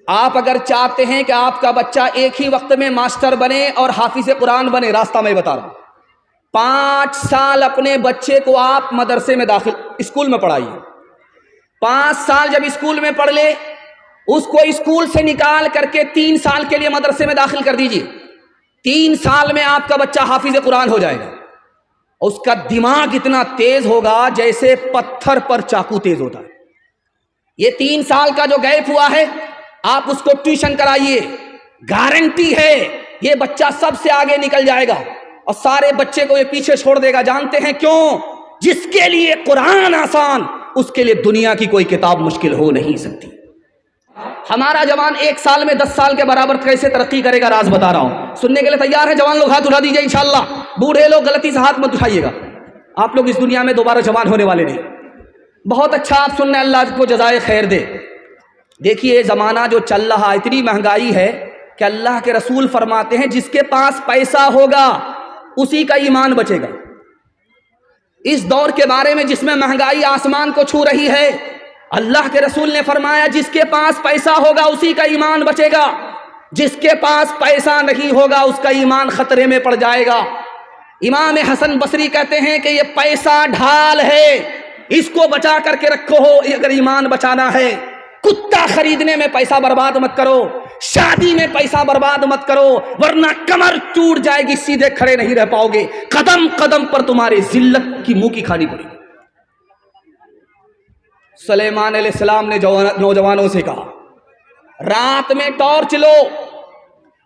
آپ اگر چاہتے ہیں کہ آپ کا بچہ ایک ہی وقت میں ماسٹر بنے اور حافظ قرآن بنے، راستہ میں بتا رہا ہوں، 5 سال اپنے بچے کو آپ مدرسے میں اسکول میں پڑھائیے۔ 5 سال جب اسکول میں پڑھ لے، اس کو اسکول سے نکال کر کے 3 سال کے لیے مدرسے میں داخل کر دیجیے۔ 3 سال میں آپ کا بچہ حافظ قرآن ہو جائے گا۔ اس کا دماغ اتنا تیز ہوگا جیسے پتھر پر چاقو تیز ہوتا ہے۔ یہ 3 سال کا جو گیپ ہوا ہے، آپ اس کو ٹیوشن کرائیے، گارنٹی ہے یہ بچہ سب سے آگے نکل جائے گا اور سارے بچے کو یہ پیچھے چھوڑ دے گا۔ جانتے ہیں کیوں؟ جس کے لیے قرآن آسان، اس کے لیے دنیا کی کوئی کتاب مشکل ہو نہیں سکتی۔ ہمارا جوان 1 سال میں 10 سال کے برابر کیسے ترقی کرے گا، راز بتا رہا ہوں۔ سننے کے لیے تیار ہے جوان لوگ؟ ہاتھ اٹھا دیجیے انشاءاللہ۔ بوڑھے لوگ غلطی سے ہاتھ مت اٹھائیے گا، آپ لوگ اس دنیا میں دوبارہ جوان ہونے والے نہیں۔ بہت اچھا، آپ سننے، اللہ کو جزائے خیر دے۔ دیکھیے زمانہ جو چل رہا، اتنی مہنگائی ہے کہ اللہ کے رسول فرماتے ہیں جس کے پاس پیسہ ہوگا اسی کا ایمان بچے گا۔ اس دور کے بارے میں جس میں مہنگائی آسمان کو چھو رہی ہے، اللہ کے رسول نے فرمایا جس کے پاس پیسہ ہوگا اسی کا ایمان بچے گا، جس کے پاس پیسہ نہیں ہوگا اس کا ایمان خطرے میں پڑ جائے گا۔ امام حسن بصری کہتے ہیں کہ یہ پیسہ ڈھال ہے، اس کو بچا کر کے رکھو اگر ایمان بچانا ہے۔ کتا خریدنے میں پیسہ برباد مت کرو، شادی میں پیسہ برباد مت کرو، ورنہ کمر ٹوٹ جائے گی، سیدھے کھڑے نہیں رہ پاؤ گے، قدم قدم پر تمہاری ذلت کی منہ کی کھانی پڑے گی۔ سلیمان علیہ السلام نے نوجوانوں سے کہا رات میں ٹارچ لو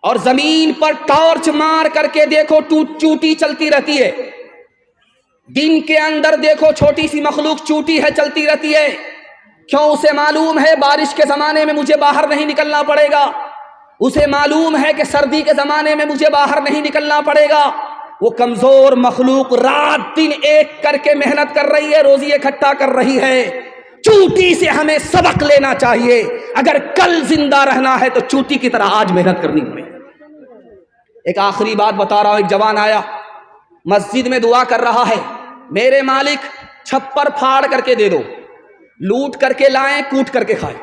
اور زمین پر ٹارچ مار کر کے دیکھو چوٹی چلتی رہتی ہے، دن کے اندر دیکھو چھوٹی سی مخلوق چوٹی ہے چلتی رہتی ہے۔ کیوں؟ اسے معلوم ہے بارش کے زمانے میں مجھے باہر نہیں نکلنا پڑے گا، اسے معلوم ہے کہ سردی کے زمانے میں مجھے باہر نہیں نکلنا پڑے گا۔ وہ کمزور مخلوق رات دن ایک کر کے محنت کر رہی ہے، روزی اکٹھا کر رہی ہے۔ چوٹی سے ہمیں سبق لینا چاہیے، اگر کل زندہ رہنا ہے تو چوٹی کی طرح آج محنت کرنی پڑے۔ ایک آخری بات بتا رہا ہوں، ایک جوان آیا مسجد میں دعا کر رہا ہے، میرے مالک چھپر پھاڑ کر کے دے دو، لوٹ کر کے لائیں کوٹ کر کے کھائیں۔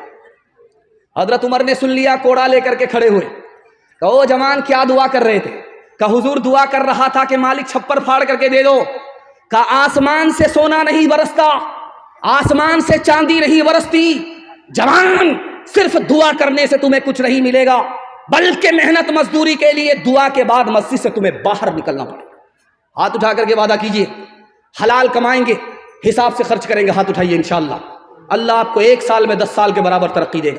حضرت عمر نے سن لیا، کوڑا لے کر کے کھڑے ہوئے، کہا او جوان کیا دعا کر رہے تھے؟ کہا حضور دعا کر رہا تھا کہ مالک چھپر پھاڑ کر کے دے دو۔ کہا آسمان سے سونا نہیں برستا، آسمان سے چاندی نہیں برستی، جوان صرف دعا کرنے سے تمہیں کچھ نہیں ملے گا، بلکہ محنت مزدوری کے لیے دعا کے بعد مسجد سے تمہیں باہر نکلنا پڑے گا۔ ہاتھ اٹھا کر کے وعدہ کیجئے، حلال کمائیں گے، حساب سے خرچ کریں گے، ہاتھ اٹھائیے انشاءاللہ۔ اللہ آپ کو 1 سال میں 10 سال کے برابر ترقی دے گا۔